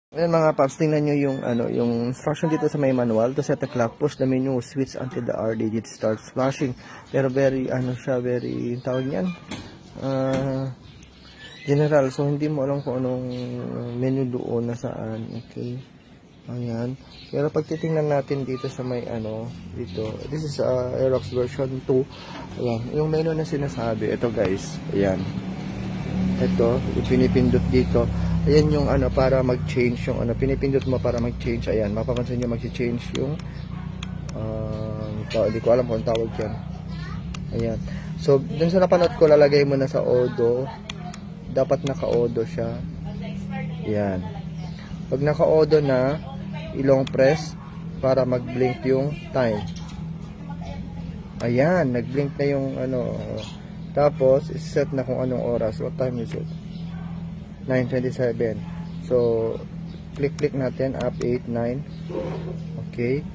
Ayan mga paps, tingnan nyo yung, yung instruction dito sa may manual. To set the clock, push the menu switch until the R digit starts flashing. Pero very, very, tawag yan, general. So, hindi mo alam kung anong menu doon, nasaan. Okay. Ayan. Pero pag titingnan natin dito sa may, dito, this is Aerox version 2. Ayan. Yung menu na sinasabi, ito guys. Ayan. Ito, ipinipindot dito. Ayan yung para mag-change yung pinipindot mo para mag-change. Ayan, mapapansin nyo mag-change yung hindi ko alam kung tawag yan. Ayan. So, dun sa napanood ko, lalagay mo na sa Odo. Dapat naka-Odo siya. Ayan. Pag naka-Odo na, ilong press para mag-blink yung time. Ayan, nag-blink na yung tapos, set na kung anong oras. What time is it? 9:27. So, click natin. Up 8, 9. Okay.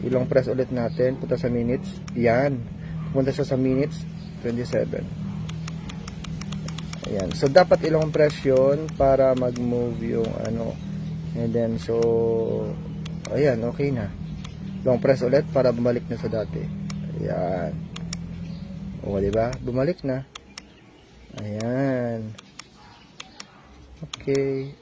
Ilong press ulit natin. Punta sa minutes. Yan. Punta siya sa minutes. 27. Ayan. So, dapat ilong press yun para mag-move yung And then, so, ayan. Okay na. Long press ulit para bumalik na sa dati. Ayan. O, diba? Bumalik na. Ayan. Okay.